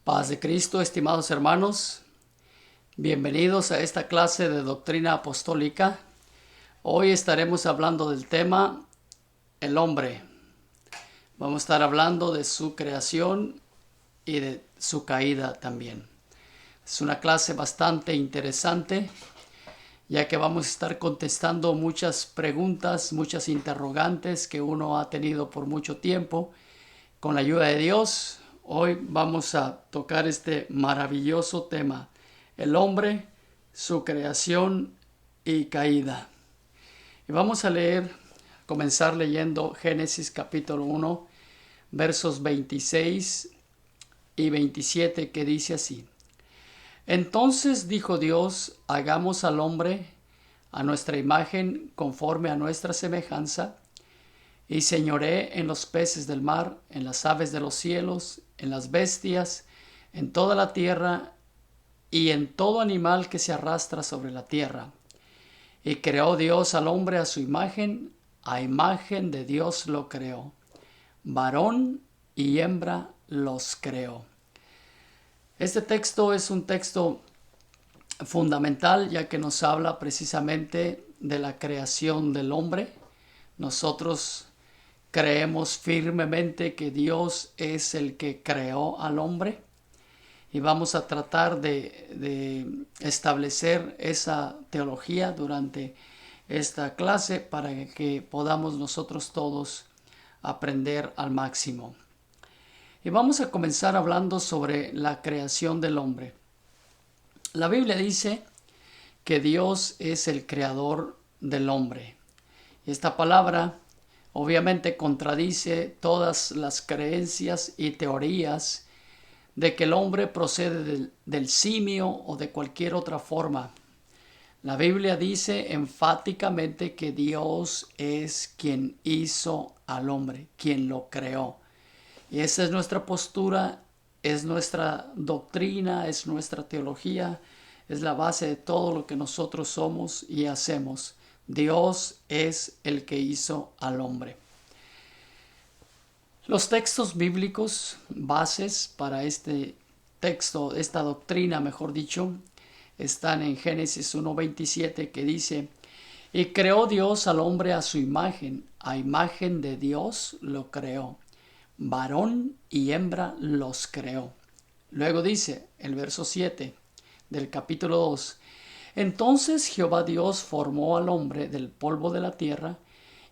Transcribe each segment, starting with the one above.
Paz de Cristo, estimados hermanos, bienvenidos a esta clase de doctrina apostólica. Hoy estaremos hablando del tema el hombre. Vamos a estar hablando de su creación y de su caída también. Es una clase bastante interesante, ya que vamos a estar contestando muchas preguntas, muchas interrogantes que uno ha tenido por mucho tiempo. Con la ayuda de Dios, hoy vamos a tocar este maravilloso tema, el hombre, su creación y caída. Y vamos a comenzar leyendo Génesis capítulo 1, versos 26 y 27, que dice así: Entonces dijo Dios, hagamos al hombre a nuestra imagen, conforme a nuestra semejanza, y señoree en los peces del mar, en las aves de los cielos, en las bestias, en toda la tierra y en todo animal que se arrastra sobre la tierra. Y creó Dios al hombre a su imagen, a imagen de Dios lo creó. Varón y hembra los creó. Este texto es un texto fundamental, ya que nos habla precisamente de la creación del hombre. Nosotros creemos firmemente que Dios es el que creó al hombre y vamos a tratar de establecer esa teología durante esta clase para que podamos nosotros todos aprender al máximo. Y vamos a comenzar hablando sobre la creación del hombre. La Biblia dice que Dios es el creador del hombre. Y esta palabra obviamente contradice todas las creencias y teorías de que el hombre procede del simio o de cualquier otra forma. La Biblia dice enfáticamente que Dios es quien hizo al hombre, quien lo creó. Y esa es nuestra postura, es nuestra doctrina, es nuestra teología, es la base de todo lo que nosotros somos y hacemos. Dios es el que hizo al hombre. Los textos bíblicos, bases para este texto, esta doctrina, mejor dicho, están en Génesis 1:27, que dice: Y creó Dios al hombre a su imagen, a imagen de Dios lo creó, varón y hembra los creó. Luego dice el verso 7 del capítulo 2: Entonces Jehová Dios formó al hombre del polvo de la tierra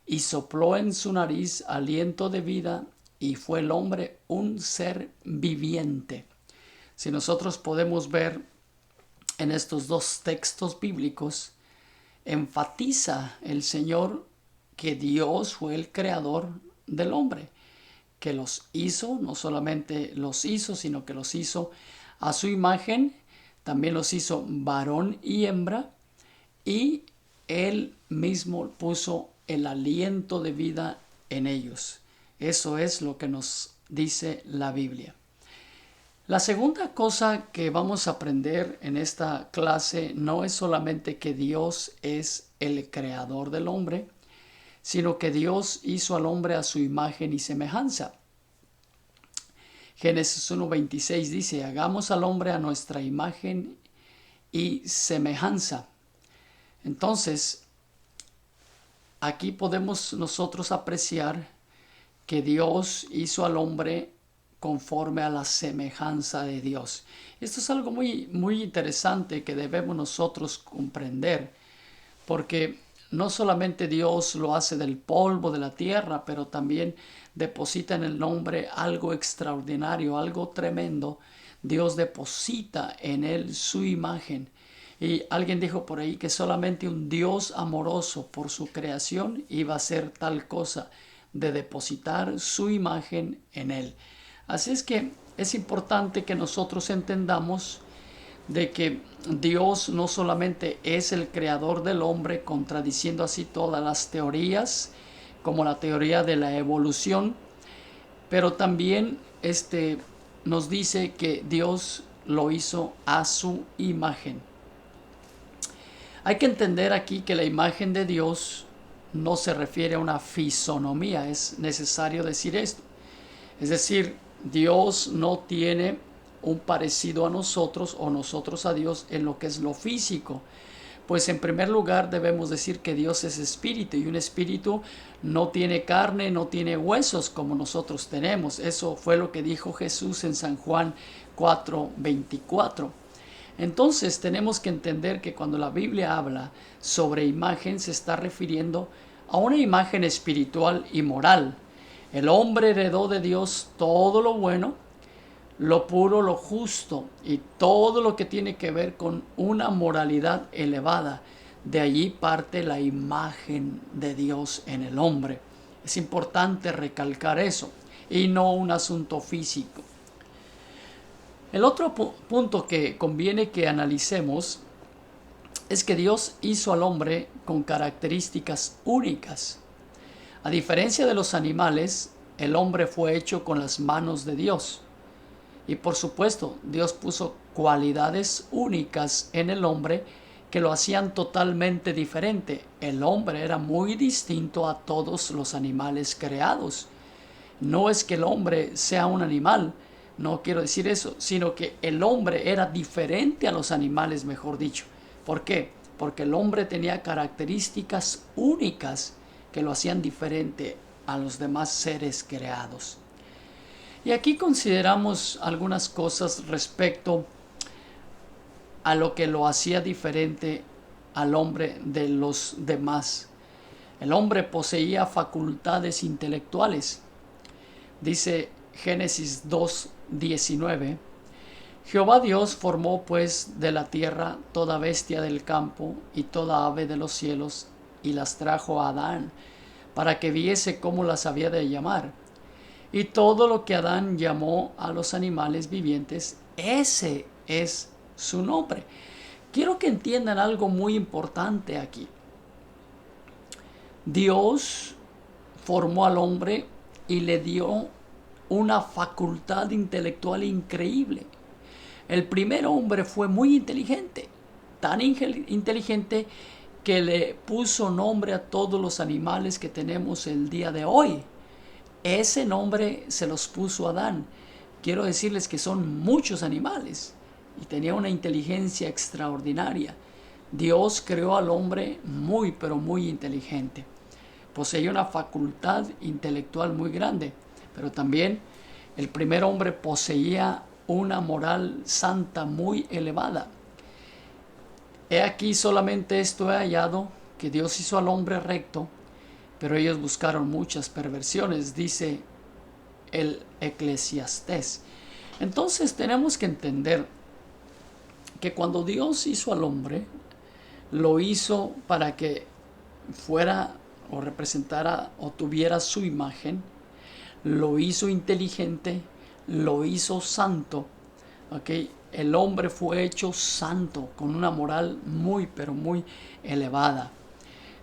y sopló en su nariz aliento de vida, y fue el hombre un ser viviente. Si nosotros podemos ver en estos dos textos bíblicos, enfatiza el Señor que Dios fue el creador del hombre, que los hizo, no solamente los hizo, sino que los hizo a su imagen, también los hizo varón y hembra, y Él mismo puso el aliento de vida en ellos. Eso es lo que nos dice la Biblia. La segunda cosa que vamos a aprender en esta clase no es solamente que Dios es el creador del hombre, sino que Dios hizo al hombre a su imagen y semejanza. Génesis 1:26 dice: hagamos al hombre a nuestra imagen y semejanza. Entonces, aquí podemos nosotros apreciar que Dios hizo al hombre conforme a la semejanza de Dios. Esto es algo muy interesante que debemos nosotros comprender, porque no solamente Dios lo hace del polvo de la tierra, pero también deposita en el hombre algo extraordinario, algo tremendo. Dios deposita en él su imagen. Y alguien dijo por ahí que solamente un Dios amoroso por su creación iba a hacer tal cosa, de depositar su imagen en él. Así es que es importante que nosotros entendamos de que Dios no solamente es el creador del hombre, contradiciendo así todas las teorías, como la teoría de la evolución, pero también nos dice que Dios lo hizo a su imagen. Hay que entender aquí que la imagen de Dios no se refiere a una fisonomía, es necesario decir esto. Es decir, Dios no tiene un parecido a nosotros o nosotros a Dios en lo que es lo físico. Pues en primer lugar debemos decir que Dios es espíritu y un espíritu no tiene carne, no tiene huesos como nosotros tenemos. Eso fue lo que dijo Jesús en San Juan 4:24. Entonces tenemos que entender que cuando la Biblia habla sobre imagen se está refiriendo a una imagen espiritual y moral. El hombre heredó de Dios todo lo bueno, lo puro, lo justo y todo lo que tiene que ver con una moralidad elevada. De allí parte la imagen de Dios en el hombre. Es importante recalcar eso y no un asunto físico. El otro punto que conviene que analicemos es que Dios hizo al hombre con características únicas. A diferencia de los animales, el hombre fue hecho con las manos de Dios. Y por supuesto, Dios puso cualidades únicas en el hombre que lo hacían totalmente diferente. El hombre era muy distinto a todos los animales creados. No es que el hombre sea un animal, no quiero decir eso, sino que el hombre era diferente a los animales, mejor dicho. ¿Por qué? Porque el hombre tenía características únicas que lo hacían diferente a los demás seres creados. Y aquí consideramos algunas cosas respecto a lo que lo hacía diferente al hombre de los demás. El hombre poseía facultades intelectuales. Dice Génesis 2:19, Jehová Dios formó pues de la tierra toda bestia del campo y toda ave de los cielos y las trajo a Adán para que viese cómo las había de llamar. Y todo lo que Adán llamó a los animales vivientes, ese es su nombre. Quiero que entiendan algo muy importante aquí. Dios formó al hombre y le dio una facultad intelectual increíble. El primer hombre fue muy inteligente, tan inteligente que le puso nombre a todos los animales que tenemos el día de hoy. Ese nombre se los puso Adán. Quiero decirles que son muchos animales y tenía una inteligencia extraordinaria. Dios creó al hombre muy, pero muy inteligente. Poseía una facultad intelectual muy grande, pero también el primer hombre poseía una moral santa muy elevada. He aquí solamente esto he hallado, que Dios hizo al hombre recto, pero ellos buscaron muchas perversiones, dice el Eclesiastés. Entonces tenemos que entender que cuando Dios hizo al hombre, lo hizo para que fuera o representara o tuviera su imagen, lo hizo inteligente, lo hizo santo, ¿okay? El hombre fue hecho santo, con una moral muy, pero muy elevada.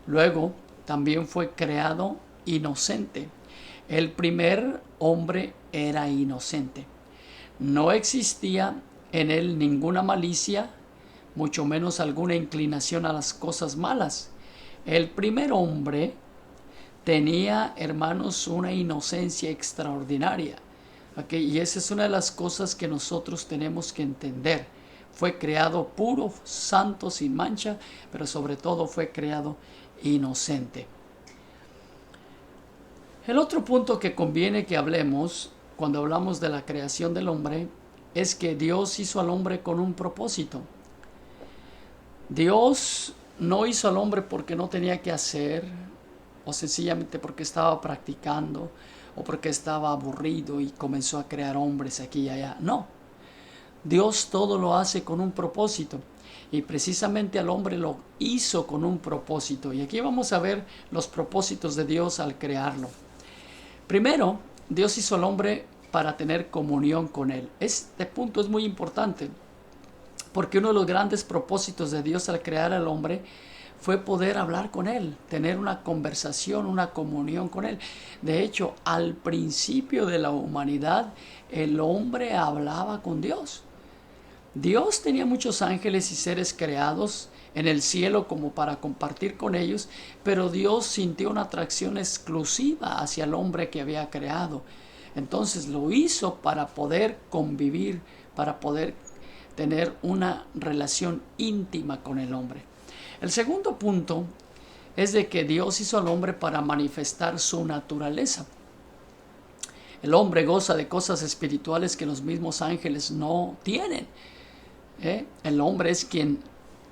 Luego, también fue creado inocente. El primer hombre era inocente. No existía en él ninguna malicia, mucho menos alguna inclinación a las cosas malas. El primer hombre tenía, hermanos, una inocencia extraordinaria. ¿Okay? Y esa es una de las cosas que nosotros tenemos que entender. Fue creado puro, santo, sin mancha, pero sobre todo fue creado inocente. El otro punto que conviene que hablemos cuando hablamos de la creación del hombre es que Dios hizo al hombre con un propósito. Dios no hizo al hombre porque no tenía que hacer, o sencillamente porque estaba practicando, o porque estaba aburrido y comenzó a crear hombres aquí y allá. No, Dios todo lo hace con un propósito. Y precisamente al hombre lo hizo con un propósito. Y aquí vamos a ver los propósitos de Dios al crearlo. Primero, Dios hizo al hombre para tener comunión con él. Este punto es muy importante, porque uno de los grandes propósitos de Dios al crear al hombre fue poder hablar con él, tener una conversación, una comunión con él. De hecho, al principio de la humanidad, el hombre hablaba con Dios. Dios tenía muchos ángeles y seres creados en el cielo como para compartir con ellos, pero Dios sintió una atracción exclusiva hacia el hombre que había creado. Entonces lo hizo para poder convivir, para poder tener una relación íntima con el hombre. El segundo punto es de que Dios hizo al hombre para manifestar su naturaleza. El hombre goza de cosas espirituales que los mismos ángeles no tienen. El hombre es quien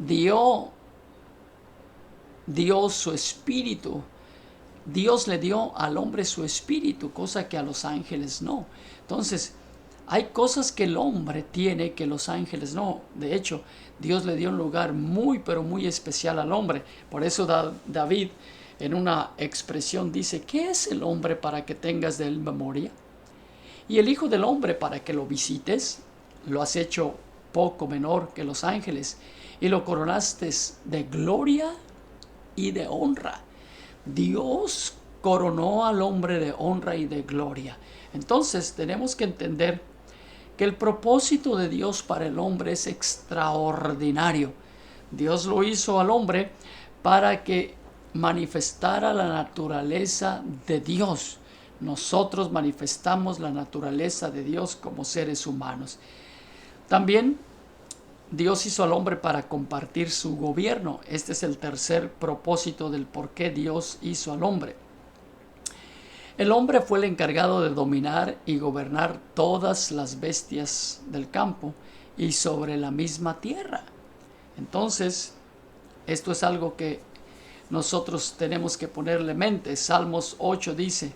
dio su espíritu. Dios le dio al hombre su espíritu, cosa que a los ángeles no. Entonces, hay cosas que el hombre tiene que los ángeles no. De hecho, Dios le dio un lugar muy, pero muy especial al hombre. Por eso David, en una expresión, dice: ¿qué es el hombre para que tengas de él memoria? Y el Hijo del Hombre para que lo visites. Lo has hecho poco menor que los ángeles, y lo coronaste de gloria y de honra. Dios coronó al hombre de honra y de gloria. Entonces tenemos que entender que el propósito de Dios para el hombre es extraordinario. Dios lo hizo al hombre para que manifestara la naturaleza de Dios. Nosotros manifestamos la naturaleza de Dios como seres humanos. También Dios hizo al hombre para compartir su gobierno. Este es el tercer propósito del por qué Dios hizo al hombre. El hombre fue el encargado de dominar y gobernar todas las bestias del campo y sobre la misma tierra. Entonces, esto es algo que nosotros tenemos que ponerle mente. Salmos 8 dice,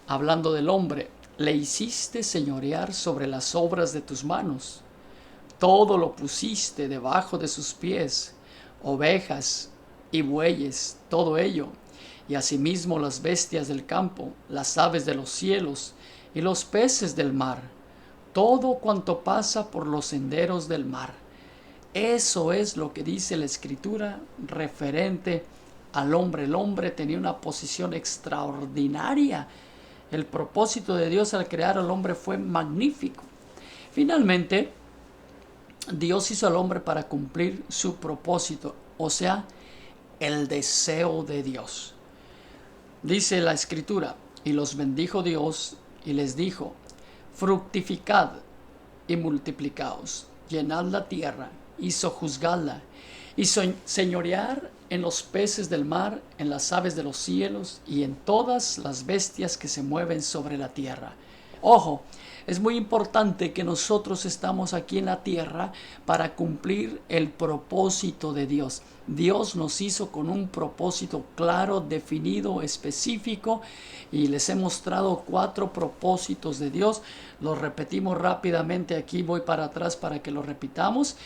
hablando del hombre: le hiciste señorear sobre las obras de tus manos. Todo lo pusiste debajo de sus pies, ovejas y bueyes, todo ello, y asimismo las bestias del campo, las aves de los cielos y los peces del mar, todo cuanto pasa por los senderos del mar. Eso es lo que dice la Escritura referente al hombre. El hombre tenía una posición extraordinaria. El propósito de Dios al crear al hombre fue magnífico. Finalmente, Dios hizo al hombre para cumplir su propósito, o sea, el deseo de Dios. Dice la Escritura: y los bendijo Dios y les dijo: fructificad y multiplicaos, llenad la tierra y sojuzgadla, y señorear en los peces del mar, en las aves de los cielos y en todas las bestias que se mueven sobre la tierra. Ojo, es muy importante que nosotros estamos aquí en la tierra para cumplir el propósito de Dios. Dios nos hizo con un propósito claro, definido, específico, y les he mostrado 4 propósitos de Dios. Los repetimos rápidamente aquí, voy para atrás para que lo repitamos.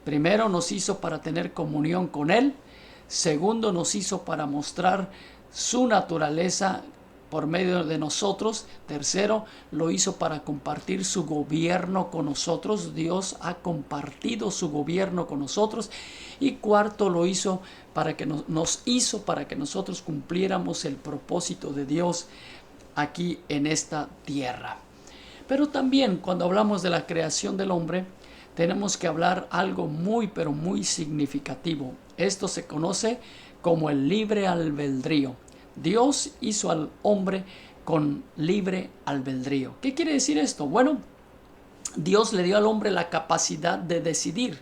Primero, nos hizo para tener comunión con Él. Segundo, nos hizo para mostrar su naturaleza por medio de nosotros. Tercero, lo hizo para compartir su gobierno con nosotros. Dios ha compartido su gobierno con nosotros. Y cuarto, lo hizo para que nos hizo para que nosotros cumpliéramos el propósito de Dios aquí en esta tierra. Pero también, cuando hablamos de la creación del hombre, tenemos que hablar algo muy, pero muy significativo. Esto se conoce como el libre albedrío. Dios hizo al hombre con libre albedrío. ¿Qué quiere decir esto? Bueno, Dios le dio al hombre la capacidad de decidir,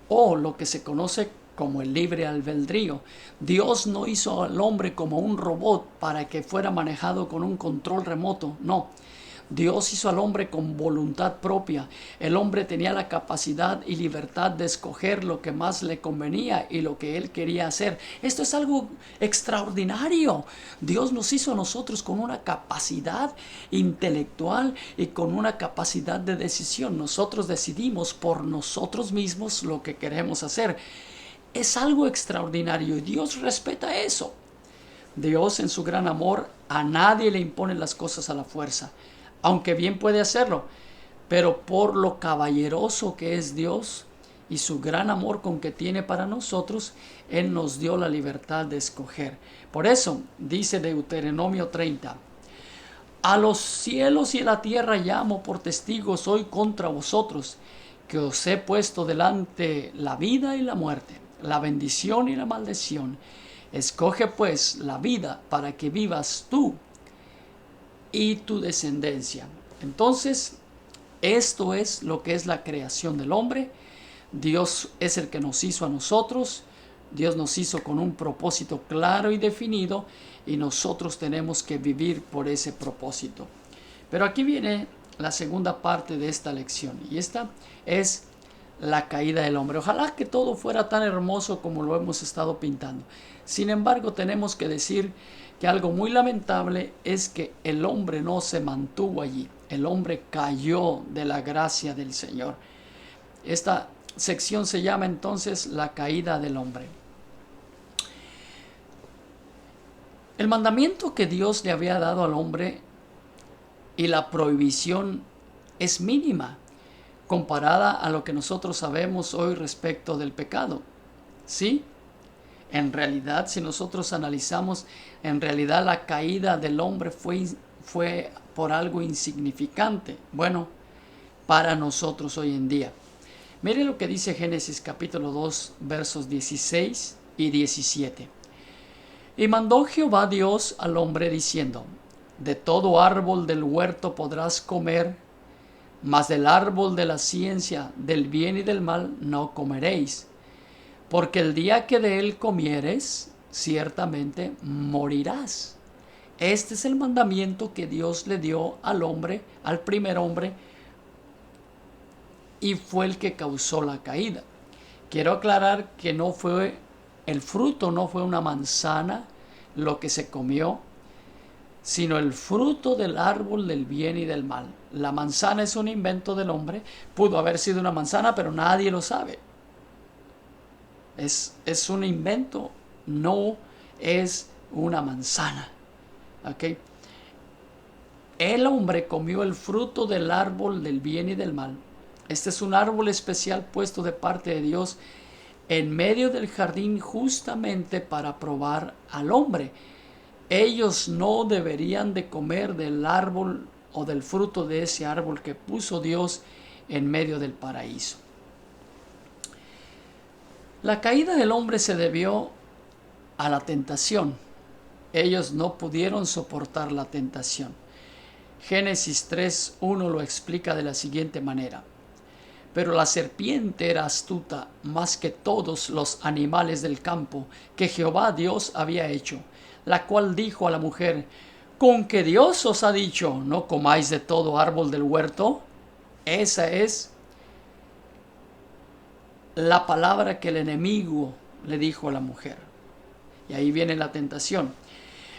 o lo que se conoce como el libre albedrío. Dios no hizo al hombre como un robot para que fuera manejado con un control remoto, no. Dios hizo al hombre con voluntad propia. El hombre tenía la capacidad y libertad de escoger lo que más le convenía y lo que él quería hacer. Esto es algo extraordinario. Dios nos hizo a nosotros con una capacidad intelectual y con una capacidad de decisión. Nosotros decidimos por nosotros mismos lo que queremos hacer. Es algo extraordinario y Dios respeta eso. Dios, en su gran amor, a nadie le impone las cosas a la fuerza, aunque bien puede hacerlo, pero por lo caballeroso que es Dios y su gran amor con que tiene para nosotros, Él nos dio la libertad de escoger. Por eso dice Deuteronomio 30: a los cielos y a la tierra llamo por testigos hoy contra vosotros, que os he puesto delante la vida y la muerte, la bendición y la maldición. Escoge pues la vida para que vivas tú y tu descendencia. Entonces, Esto es lo que es la creación del hombre. Dios es el que nos hizo a nosotros. Dios nos hizo con un propósito claro y definido y nosotros tenemos que vivir por ese propósito. Pero aquí viene la segunda parte de esta lección y esta es la caída del hombre. Ojalá que todo fuera tan hermoso como lo hemos estado pintando. Sin embargo, tenemos que decir que algo muy lamentable es que el hombre no se mantuvo allí. El hombre cayó de la gracia del Señor. Esta sección se llama entonces la caída del hombre. El mandamiento que Dios le había dado al hombre y la prohibición es mínima comparada a lo que nosotros sabemos hoy respecto del pecado. ¿Sí? En realidad, si nosotros analizamos, en realidad la caída del hombre fue por algo insignificante. Bueno, para nosotros hoy en día. Mire lo que dice Génesis capítulo 2, versos 16 y 17. Y mandó Jehová Dios al hombre diciendo: de todo árbol del huerto podrás comer, mas del árbol de la ciencia del bien y del mal no comeréis, porque el día que de él comieres, ciertamente morirás. Este es el mandamiento que Dios le dio al hombre, al primer hombre, y fue el que causó la caída. Quiero aclarar que no fue el fruto, no fue una manzana lo que se comió, sino el fruto del árbol del bien y del mal. La manzana es un invento del hombre, pudo haber sido una manzana, pero nadie lo sabe. Es un invento, no es una manzana. ¿Okay? El hombre comió el fruto del árbol del bien y del mal. Este es un árbol especial puesto de parte de Dios en medio del jardín justamente para probar al hombre. Ellos no deberían de comer del árbol o del fruto de ese árbol que puso Dios en medio del paraíso. La caída del hombre se debió a la tentación. Ellos no pudieron soportar la tentación. Génesis 3:1 lo explica de la siguiente manera. Pero la serpiente era astuta más que todos los animales del campo que Jehová Dios había hecho, la cual dijo a la mujer: ¿con que Dios os ha dicho, no comáis de todo árbol del huerto? Esa es la palabra que el enemigo le dijo a la mujer. Y ahí viene la tentación.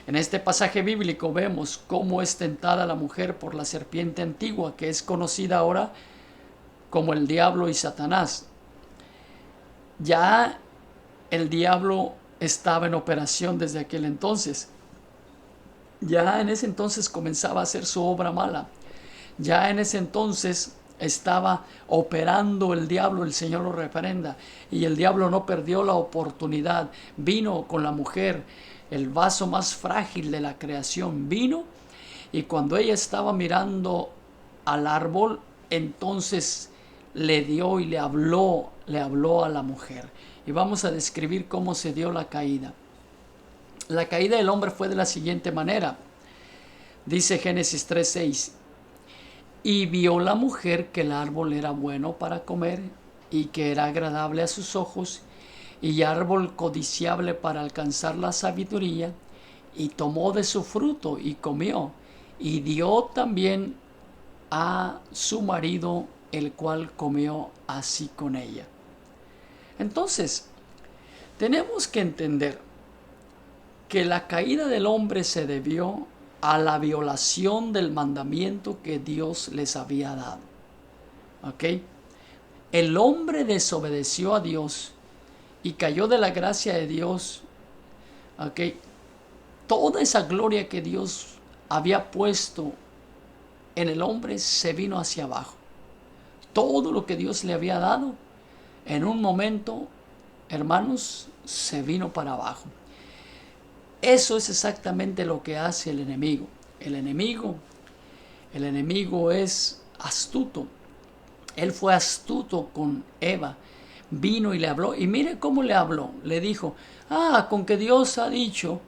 En este pasaje bíblico vemos cómo es tentada la mujer por la serpiente antigua, que es conocida ahora como el diablo y Satanás. Ya el diablo estaba en operación desde aquel entonces. Ya en ese entonces comenzaba a hacer su obra mala. Ya en ese entonces estaba operando el diablo, el Señor lo reprenda. Y el diablo no perdió la oportunidad. Vino con la mujer, el vaso más frágil de la creación. Vino y cuando ella estaba mirando al árbol, entonces le dio y le habló a la mujer. Y vamos a describir cómo se dio la caída. La caída del hombre fue de la siguiente manera. Dice Génesis 3:6. Y vio la mujer que el árbol era bueno para comer y que era agradable a sus ojos y árbol codiciable para alcanzar la sabiduría, y tomó de su fruto y comió y dio también a su marido, el cual comió así con ella. Entonces, tenemos que entender que la caída del hombre se debió a la violación del mandamiento que Dios les había dado. ¿Ok? El hombre desobedeció a Dios y cayó de la gracia de Dios. ¿Ok? Toda esa gloria que Dios había puesto en el hombre se vino hacia abajo. Todo lo que Dios le había dado, en un momento, hermanos, se vino para abajo. Eso es exactamente lo que hace el enemigo. El enemigo es astuto. Él fue astuto con Eva. Vino y le habló. Y mire cómo le habló. Le dijo: con que Dios ha dicho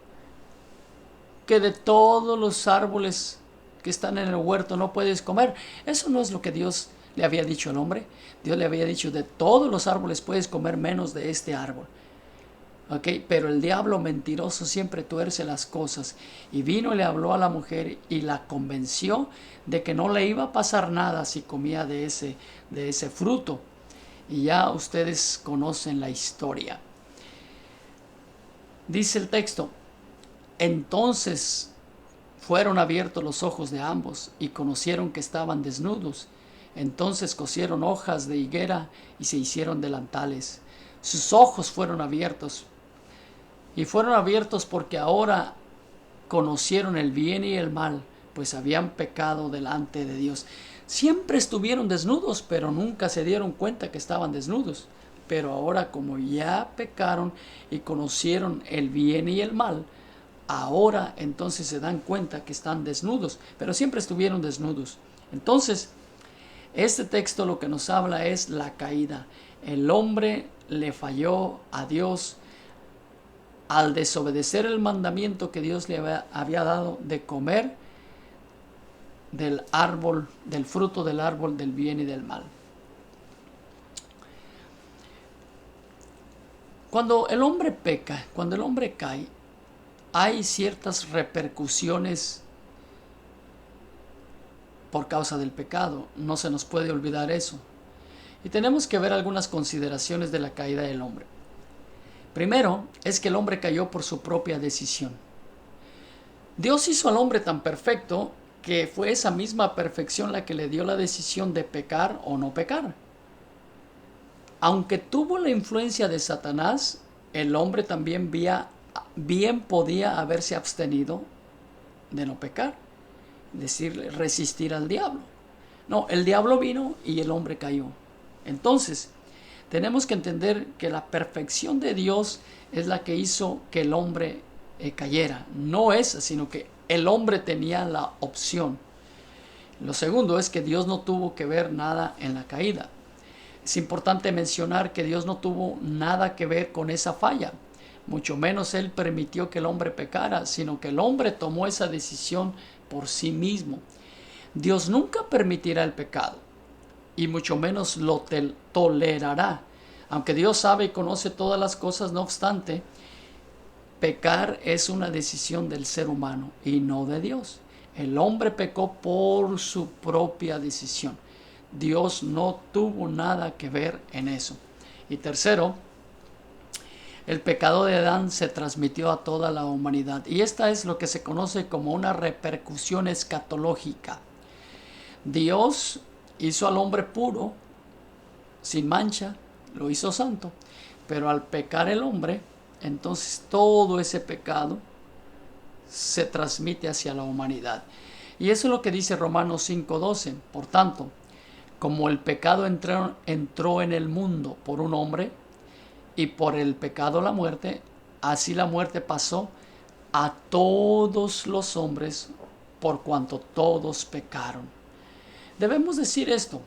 que de todos los árboles que están en el huerto no puedes comer. Eso no es lo que Dios le había dicho al hombre. Dios le había dicho, de todos los árboles puedes comer menos de este árbol. Pero el diablo mentiroso siempre tuerce las cosas, y vino y le habló a la mujer y la convenció de que no le iba a pasar nada si comía de ese fruto. Y ya ustedes conocen la historia. Dice el texto: entonces fueron abiertos los ojos de ambos y conocieron que estaban desnudos. Entonces cosieron hojas de higuera y se hicieron delantales. Sus ojos fueron abiertos, y fueron abiertos porque ahora conocieron el bien y el mal, pues habían pecado delante de Dios. Siempre estuvieron desnudos, pero nunca se dieron cuenta que estaban desnudos. Pero ahora, como ya pecaron y conocieron el bien y el mal, ahora entonces se dan cuenta que están desnudos, pero siempre estuvieron desnudos. Entonces, este texto lo que nos habla es la caída. El hombre le falló a Dios al desobedecer el mandamiento que Dios le había dado de comer del árbol, del fruto del árbol del bien y del mal. Cuando el hombre peca, cuando el hombre cae, hay ciertas repercusiones por causa del pecado. No se nos puede olvidar eso. Y tenemos que ver algunas consideraciones de la caída del hombre. Primero, es que el hombre cayó por su propia decisión. Dios hizo al hombre tan perfecto que fue esa misma perfección la que le dio la decisión de pecar o no pecar. Aunque tuvo la influencia de Satanás, el hombre también bien podía haberse abstenido de no pecar, es decir, resistir al diablo. No, el diablo vino y el hombre cayó. Entonces, tenemos que entender que la perfección de Dios es la que hizo que el hombre cayera. No esa, sino que el hombre tenía la opción. Lo segundo es que Dios no tuvo que ver nada en la caída. Es importante mencionar que Dios no tuvo nada que ver con esa falla. Mucho menos Él permitió que el hombre pecara, sino que el hombre tomó esa decisión por sí mismo. Dios nunca permitirá el pecado, y mucho menos lo tolerará. Aunque Dios sabe y conoce todas las cosas, no obstante, pecar es una decisión del ser humano y no de Dios. El hombre pecó por su propia decisión. Dios no tuvo nada que ver en eso. Y tercero, el pecado de Adán se transmitió a toda la humanidad. Y esta es lo que se conoce como una repercusión escatológica. Dios hizo al hombre puro, sin mancha, lo hizo santo. Pero al pecar el hombre, entonces todo ese pecado se transmite hacia la humanidad. Y eso es lo que dice Romanos 5:12. Por tanto, como el pecado entró en el mundo por un hombre, y por el pecado la muerte, así la muerte pasó a todos los hombres por cuanto todos pecaron. Debemos decir esto.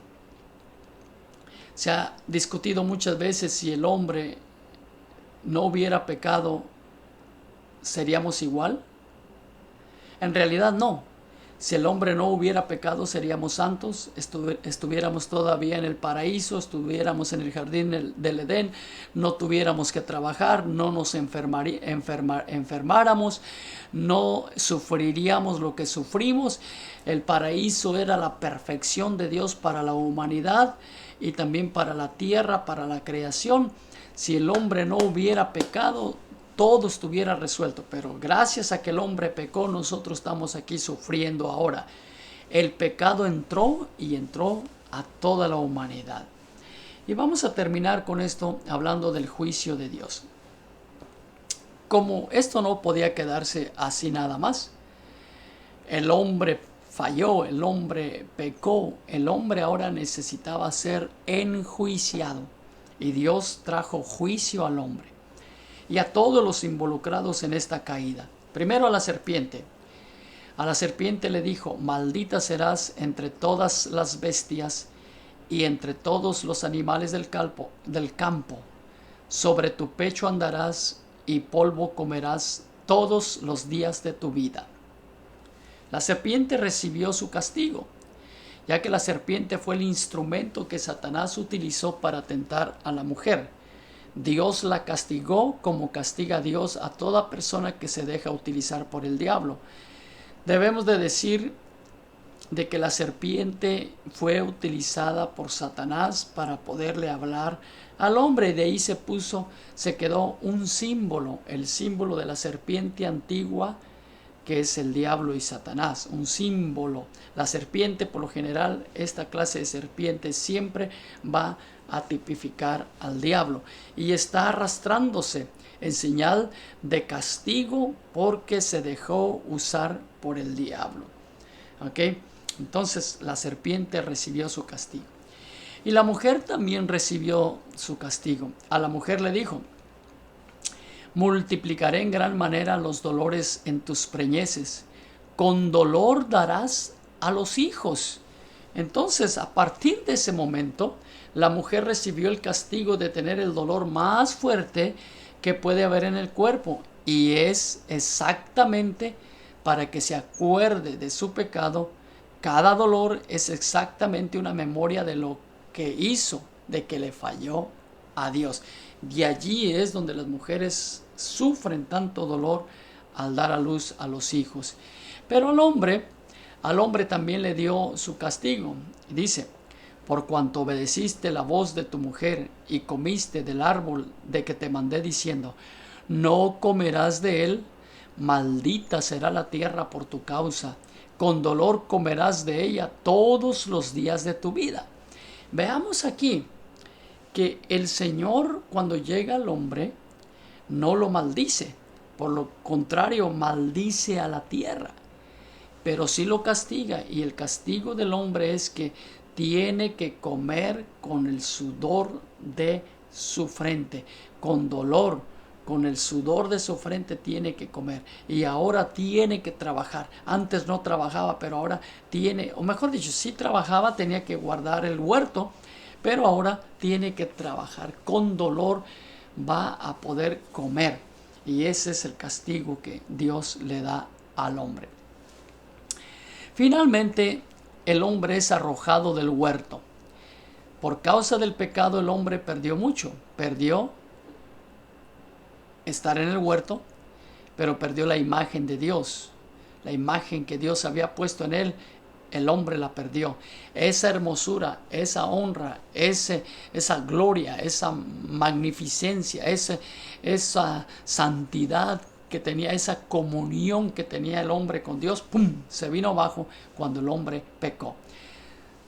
Se ha discutido muchas veces si el hombre no hubiera pecado, ¿seríamos igual? En realidad no. Si el hombre no hubiera pecado, seríamos santos, estuviéramos todavía en el paraíso, estuviéramos en el jardín del Edén, no tuviéramos que trabajar, no nos enfermáramos, no sufriríamos lo que sufrimos. El paraíso era la perfección de Dios para la humanidad y también para la tierra, para la creación. Si el hombre no hubiera pecado, todo estuviera resuelto, pero gracias a que el hombre pecó, nosotros estamos aquí sufriendo ahora. El pecado entró y entró a toda la humanidad. Y vamos a terminar con esto hablando del juicio de Dios. Como esto no podía quedarse así nada más, el hombre falló, el hombre pecó, el hombre ahora necesitaba ser enjuiciado y Dios trajo juicio al hombre y a todos los involucrados en esta caída. Primero a la serpiente. A la serpiente le dijo: maldita serás entre todas las bestias y entre todos los animales del campo. Sobre tu pecho andarás y polvo comerás todos los días de tu vida. La serpiente recibió su castigo, ya que la serpiente fue el instrumento que Satanás utilizó para tentar a la mujer. Dios la castigó como castiga a Dios a toda persona que se deja utilizar por el diablo. Debemos de decir de que la serpiente fue utilizada por Satanás para poderle hablar al hombre. De ahí se quedó un símbolo, el símbolo de la serpiente antigua, que es el diablo y Satanás, un símbolo. La serpiente, por lo general, esta clase de serpiente siempre va a tipificar al diablo y está arrastrándose en señal de castigo porque se dejó usar por el diablo. ¿Ok? Entonces la serpiente recibió su castigo. Y la mujer también recibió su castigo. A la mujer le dijo: multiplicaré en gran manera los dolores en tus preñeces. Con dolor darás a los hijos. Entonces, a partir de ese momento, la mujer recibió el castigo de tener el dolor más fuerte que puede haber en el cuerpo. Y es exactamente para que se acuerde de su pecado. Cada dolor es exactamente una memoria de lo que hizo, de que le falló a Dios. De allí es donde las mujeres sufren tanto dolor al dar a luz a los hijos. Pero al hombre también le dio su castigo. Dice: por cuanto obedeciste la voz de tu mujer y comiste del árbol de que te mandé diciendo: no comerás de él, maldita será la tierra por tu causa, con dolor comerás de ella todos los días de tu vida. Veamos aquí que el Señor, cuando llega al hombre, no lo maldice, por lo contrario, maldice a la tierra, pero sí lo castiga, y el castigo del hombre es que tiene que comer con el sudor de su frente, con dolor. Con el sudor de su frente tiene que comer, y ahora tiene que trabajar. Antes no trabajaba, pero ahora tiene, o mejor dicho, sí trabajaba, tenía que guardar el huerto, pero ahora tiene que trabajar. Con dolor va a poder comer, y ese es el castigo que Dios le da al hombre. Finalmente, el hombre es arrojado del huerto. Por causa del pecado, el hombre perdió mucho. Perdió estar en el huerto, pero perdió la imagen de Dios. La imagen que Dios había puesto en él, el hombre la perdió. Esa hermosura, esa honra, esa gloria, esa magnificencia, esa santidad que tenía, esa comunión que tenía el hombre con Dios, ¡pum!, se vino abajo cuando el hombre pecó.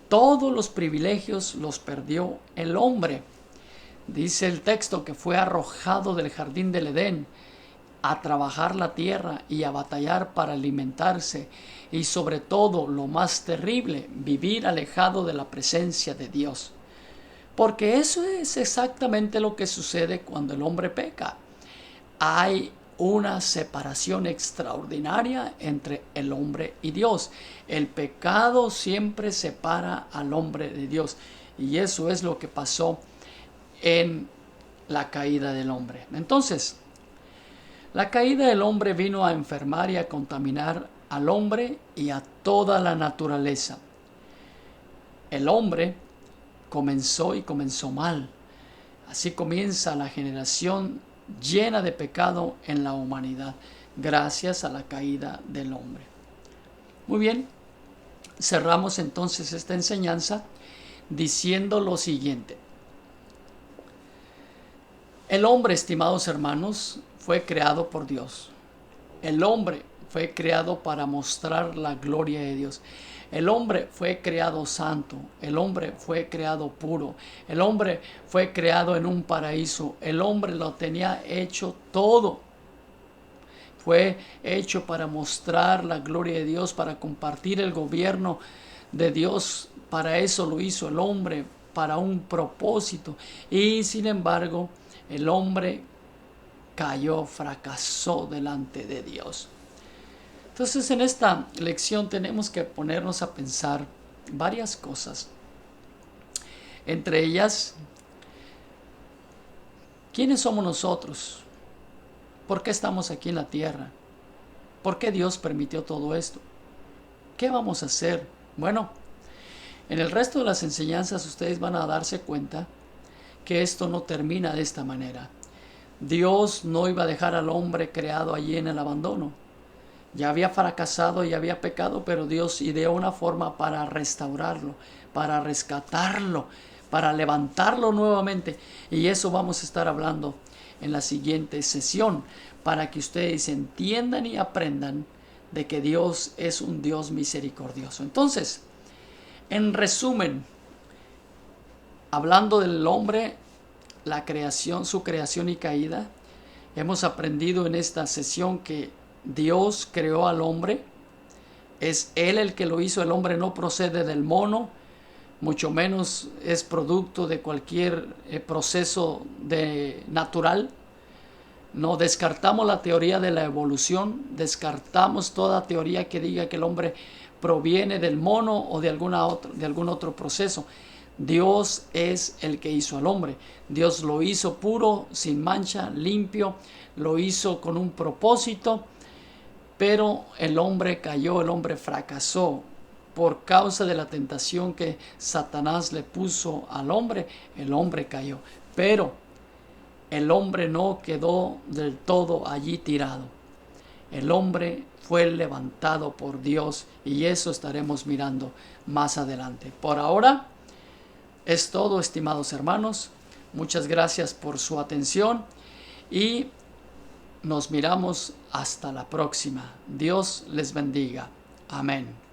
Todos los privilegios los perdió el hombre. Dice el texto que fue arrojado del jardín del Edén a trabajar la tierra y a batallar para alimentarse, y sobre todo, lo más terrible, vivir alejado de la presencia de Dios. Porque eso es exactamente lo que sucede cuando el hombre peca. Hay una separación extraordinaria entre el hombre y Dios. El pecado siempre separa al hombre de Dios, y eso es lo que pasó en la caída del hombre. Entonces, la caída del hombre vino a enfermar y a contaminar al hombre y a toda la naturaleza. El hombre comenzó mal. Así comienza la generación llena de pecado en la humanidad, gracias a la caída del hombre. Muy bien, cerramos entonces esta enseñanza diciendo lo siguiente. El hombre, estimados hermanos, fue creado por Dios. El hombre fue creado para mostrar la gloria de Dios. El hombre fue creado santo. El hombre fue creado puro. El hombre fue creado en un paraíso. El hombre lo tenía hecho todo. Fue hecho para mostrar la gloria de Dios, para compartir el gobierno de Dios. Para eso lo hizo el hombre, para un propósito. Y sin embargo, el hombre cayó, fracasó delante de Dios. Entonces, en esta lección tenemos que ponernos a pensar varias cosas. Entre ellas, ¿quiénes somos nosotros? ¿Por qué estamos aquí en la tierra? ¿Por qué Dios permitió todo esto? ¿qué vamos a hacer? Bueno, en el resto de las enseñanzas ustedes van a darse cuenta que esto no termina de esta manera. Dios no iba a dejar al hombre creado allí en el abandono. Ya había fracasado y había pecado, pero Dios ideó una forma para restaurarlo, para rescatarlo, para levantarlo nuevamente. Y eso vamos a estar hablando en la siguiente sesión, para que ustedes entiendan y aprendan de que Dios es un Dios misericordioso. Entonces, en resumen, hablando del hombre, la creación, su creación y caída, hemos aprendido en esta sesión que Dios creó al hombre, es Él el que lo hizo, el hombre no procede del mono, mucho menos es producto de cualquier proceso natural. No descartamos la teoría de la evolución, descartamos toda teoría que diga que el hombre proviene del mono o de algún otro proceso. Dios es el que hizo al hombre. Dios lo hizo puro, sin mancha, limpio, lo hizo con un propósito, pero el hombre cayó, el hombre fracasó. Por causa de la tentación que Satanás le puso al hombre, el hombre cayó. Pero el hombre no quedó del todo allí tirado. El hombre fue levantado por Dios y eso estaremos mirando más adelante. Por ahora es todo, estimados hermanos. Muchas gracias por su atención y nos miramos hasta la próxima. Dios les bendiga. Amén.